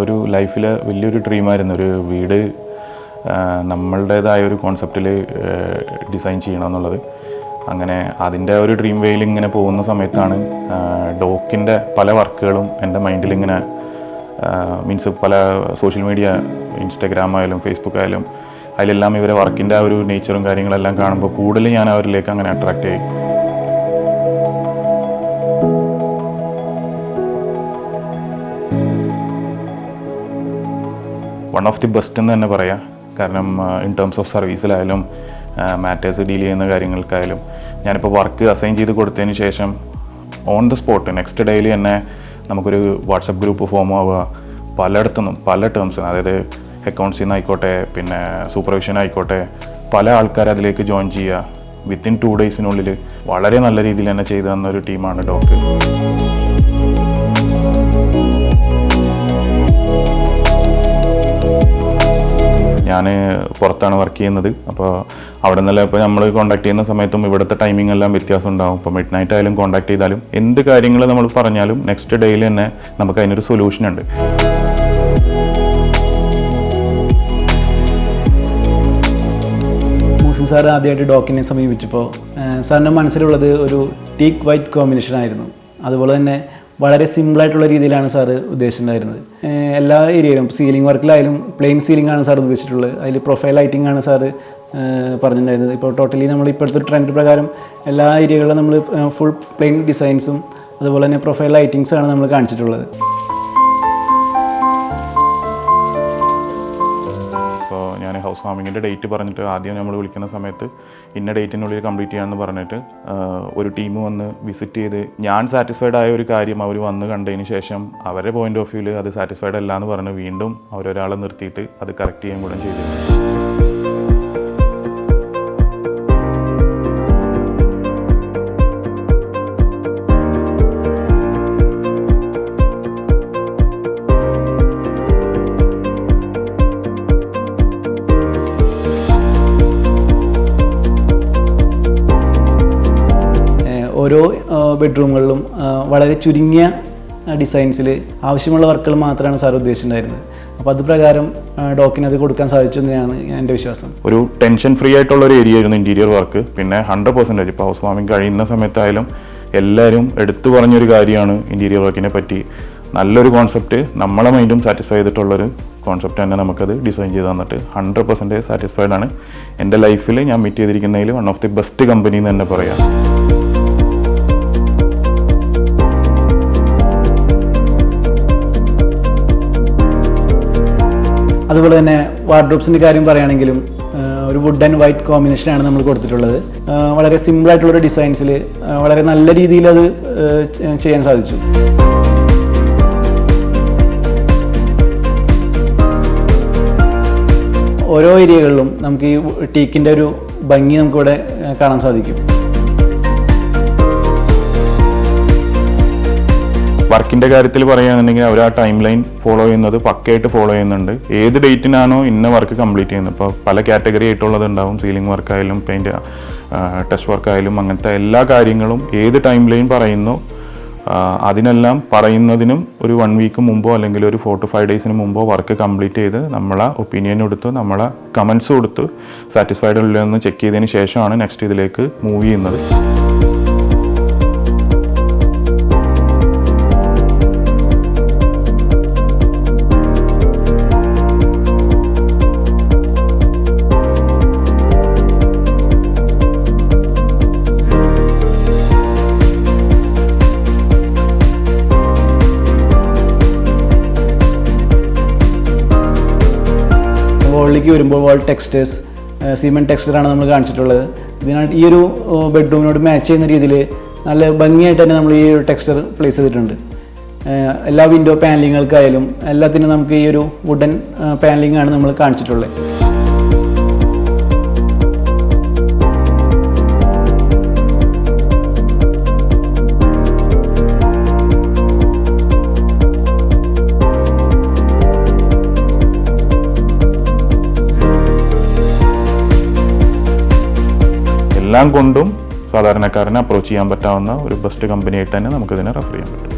ഒരു ലൈഫിൽ വലിയൊരു ഡ്രീമായിരുന്നു ഒരു വീട് നമ്മളുടേതായ ഒരു കോൺസെപ്റ്റിൽ ഡിസൈൻ ചെയ്യണം എന്നുള്ളത്. അങ്ങനെ അതിൻ്റെ ഒരു ഡ്രീം വേയിൽ ഇങ്ങനെ പോകുന്ന സമയത്താണ് ഡോക്കിൻ്റെ പല വർക്കുകളും എൻ്റെ മൈൻഡിൽ ഇങ്ങനെ മീൻസ് പല സോഷ്യൽ മീഡിയ ഇൻസ്റ്റാഗ്രാം ആയാലും ഫേസ്ബുക്ക് ആയാലും അതിലെല്ലാം ഇവരെ വർക്കിൻ്റെ ആ ഒരു നേച്ചറും കാര്യങ്ങളെല്ലാം കാണുമ്പോൾ കൂടുതൽ ഞാൻ അവരിലേക്ക് അങ്ങനെ അട്രാക്റ്റ് ആയി. വൺ ഓഫ് ദി ബെസ്റ്റ് എന്ന് തന്നെ പറയാം. കാരണം ഇൻ ടേംസ് ഓഫ് സർവീസിലായാലും മാറ്റേഴ്സ് ഡീൽ ചെയ്യുന്ന കാര്യങ്ങൾക്കായാലും ഞാനിപ്പോൾ വർക്ക് അസൈൻ ചെയ്ത് കൊടുത്തതിന് ശേഷം ഓൺ ദ സ്പോട്ട് നെക്സ്റ്റ് ഡേയിൽ തന്നെ നമുക്കൊരു വാട്സപ്പ് ഗ്രൂപ്പ് ഫോം ആവുക, പലയിടത്തുനിന്നും പല ടേംസ്, അതായത് അക്കൗണ്ട്സിൽ നിന്ന് ആയിക്കോട്ടെ, പിന്നെ സൂപ്പർവിഷൻ ആയിക്കോട്ടെ, പല ആൾക്കാർ അതിലേക്ക് ജോയിൻ ചെയ്യുക. വിത്തിൻ 2 ഡേയ്സിനുള്ളിൽ വളരെ നല്ല രീതിയിൽ തന്നെ ചെയ്തു തന്നൊരു ടീമാണ് ഡോക്ക്. ഞാൻ പുറത്താണ് വർക്ക് ചെയ്യുന്നത്. അപ്പോൾ അവിടെ നിന്നല്ല ഇപ്പോൾ നമ്മൾ കോൺടാക്ട് ചെയ്യുന്ന സമയത്തും ഇവിടുത്തെ ടൈമിംഗ് എല്ലാം വ്യത്യാസം ഉണ്ടാകും. ഇപ്പോൾ മിഡ് നൈറ്റ് ആയാലും കോൺടാക്ട് ചെയ്താലും എന്ത് കാര്യങ്ങൾ നമ്മൾ പറഞ്ഞാലും നെക്സ്റ്റ് ഡേയിൽ തന്നെ നമുക്ക് അതിനൊരു സൊല്യൂഷൻ ഉണ്ട്. മൂസിൻ സാർ ആദ്യമായിട്ട് ഡോക്കിനെ സമീപിച്ചപ്പോൾ സാറിൻ്റെ മനസ്സിലുള്ളത് ഒരു ടീക്ക് വൈറ്റ് കോമ്പിനേഷൻ ആയിരുന്നു. അതുപോലെ തന്നെ വളരെ സിമ്പിളായിട്ടുള്ള രീതിയിലാണ് സാറ് ഉദ്ദേശിച്ചിട്ടുണ്ടായിരുന്നത്. എല്ലാ ഏരിയയിലും സീലിംഗ് വർക്കിലായാലും പ്ലെയിൻ സീലിംഗ് ആണ് സാർ ഉദ്ദേശിച്ചിട്ടുള്ളത്. അതിൽ പ്രൊഫൈൽ ലൈറ്റിംഗ് ആണ് സാറ് പറഞ്ഞിട്ടുണ്ടായിരുന്നത്. ഇപ്പോൾ ടോട്ടലി നമ്മൾ ഇപ്പോഴത്തെ ട്രെൻഡ് പ്രകാരം എല്ലാ ഏരിയകളിലും നമ്മൾ ഫുൾ പ്ലെയിൻ ഡിസൈൻസും അതുപോലെ തന്നെ പ്രൊഫൈൽ ലൈറ്റിങ്സാണ് നമ്മൾ കാണിച്ചിട്ടുള്ളത്. ഞാൻ ഹൗസ് വാമിങ്ങിൻ്റെ ഡേറ്റ് പറഞ്ഞിട്ട് ആദ്യം നമ്മൾ വിളിക്കുന്ന സമയത്ത് ഇന്ന ഡേറ്റിനുള്ളിൽ കംപ്ലീറ്റ് ചെയ്യാമെന്ന് പറഞ്ഞിട്ട് ഒരു ടീം വന്ന് വിസിറ്റ് ചെയ്ത് ഞാൻ സാറ്റിസ്ഫൈഡ് ആയ ഒരു കാര്യം അവർ വന്ന് കണ്ടതിന് ശേഷം അവരുടെ പോയിന്റ് ഓഫ് വ്യൂവിൽ അത് സാറ്റിസ്ഫൈഡ് അല്ല എന്ന് പറഞ്ഞ് വീണ്ടും അവരൊരാളെ നിർത്തിയിട്ട് അത് കറക്റ്റ് ചെയ്യാൻ കൂടെ ചെയ്തു. ഓരോ ബെഡ്റൂമുകളിലും വളരെ ചുരുങ്ങിയ ഡിസൈൻസിൽ ആവശ്യമുള്ള വർക്കുകൾ മാത്രമാണ് സാർ ഉദ്ദേശിച്ചിട്ടുണ്ടായിരുന്നത്. അപ്പോൾ അത് പ്രകാരം ഡോക്കിന് അത് കൊടുക്കാൻ സാധിച്ചു തന്നെയാണ് എൻ്റെ വിശ്വാസം. ഒരു ടെൻഷൻ ഫ്രീ ആയിട്ടുള്ള ഒരു ഏരിയ ആയിരുന്നു ഇൻറ്റീരിയർ വർക്ക്. പിന്നെ 100% ഇപ്പോൾ ഹൗസ് വാമിങ് കഴിയുന്ന സമയത്തായാലും എല്ലാവരും എടുത്തു പറഞ്ഞൊരു കാര്യമാണ് ഇൻറ്റീരിയർ വർക്കിനെ പറ്റി. നല്ലൊരു കോൺസെപ്റ്റ്, നമ്മളെ മൈൻഡും സാറ്റിസ്ഫൈ ചെയ്തിട്ടുള്ളൊരു കോൺസെപ്റ്റ് തന്നെ നമുക്കത് ഡിസൈൻ ചെയ്ത് തന്നിട്ട് 100% സാറ്റിസ്ഫൈഡ് ആണ്. എൻ്റെ ലൈഫിൽ ഞാൻ മീറ്റ് ചെയ്തിരിക്കുന്നതിൽ one of the best company എന്ന് തന്നെ പറയാം. അതുപോലെ തന്നെ വാർഡ്രോബ്സിൻ്റെ കാര്യം പറയുകയാണെങ്കിലും ഒരു വുഡ് ആൻഡ് വൈറ്റ് കോമ്പിനേഷനാണ് നമ്മൾ കൊടുത്തിട്ടുള്ളത്. വളരെ സിമ്പിളായിട്ടുള്ളൊരു ഡിസൈൻസിൽ വളരെ നല്ല രീതിയിൽ അത് ചെയ്യാൻ സാധിച്ചു. ഓരോ ഏരിയകളിലും നമുക്ക് ഈ ടീക്കിൻ്റെ ഒരു ഭംഗി നമുക്കിവിടെ കാണാൻ സാധിക്കും. വർക്കിൻ്റെ കാര്യത്തിൽ പറയുകയാണെന്നുണ്ടെങ്കിൽ അവർ ആ ടൈം ലൈൻ ഫോളോ ചെയ്യുന്നത് പക്കയായിട്ട് ഫോളോ ചെയ്യുന്നുണ്ട്. ഏത് ഡേറ്റിനാണോ ഇന്ന വർക്ക് കംപ്ലീറ്റ് ചെയ്യുന്നത്, ഇപ്പോൾ പല കാറ്റഗറി ആയിട്ടുള്ളത് ഉണ്ടാവും. സീലിംഗ് വർക്കായാലും പെയിൻറ്റ് ടെസ്റ്റ് വർക്കായാലും അങ്ങനത്തെ എല്ലാ കാര്യങ്ങളും ഏത് ടൈം ലൈൻ പറയുന്നു അതിനെല്ലാം പറയുന്നതിനും ഒരു 1 വീക്ക് മുമ്പോ അല്ലെങ്കിൽ ഒരു 4 to 5 ഡേയ്സിന് മുമ്പോ വർക്ക് കംപ്ലീറ്റ് ചെയ്ത് നമ്മളെ ഒപ്പീനിയൻ കൊടുത്ത് നമ്മളെ കമൻസ് കൊടുത്ത് സാറ്റിസ്ഫൈഡ് ഉള്ളതെന്ന് ചെക്ക് ചെയ്തതിന് ശേഷമാണ് നെക്സ്റ്റ് ഇതിലേക്ക് മൂവ് ചെയ്യുന്നത്. വോളിലേക്ക് വരുമ്പോൾ വാൾ ടെക്സ്റ്റേഴ്സ് സിമെൻറ്റ് ടെക്സ്റ്ററാണ് നമ്മൾ കാണിച്ചിട്ടുള്ളത്. ഇതിനായിട്ട് ഈ ഒരു ബെഡ്റൂമിനോട് മാച്ച് ചെയ്യുന്ന രീതിയിൽ നല്ല ഭംഗിയായിട്ട് തന്നെ നമ്മൾ ഈ ഒരു ടെക്സ്റ്റർ പ്ലേസ് ചെയ്തിട്ടുണ്ട്. എല്ലാ വിൻഡോ പാനലിങ്ങൾക്കായാലും എല്ലാത്തിനും നമുക്ക് ഈ ഒരു വുഡൻ പാനലിംഗ് ആണ് നമ്മൾ കാണിച്ചിട്ടുള്ളത്. എല്ലാം കൊണ്ടും സാധാരണക്കാരനെ അപ്രോച്ച് ചെയ്യാൻ പറ്റാവുന്ന ഒരു ബെസ്റ്റ് കമ്പനിയായിട്ട് തന്നെ നമുക്കിതിനെ റെഫർ ചെയ്യാൻ പറ്റും.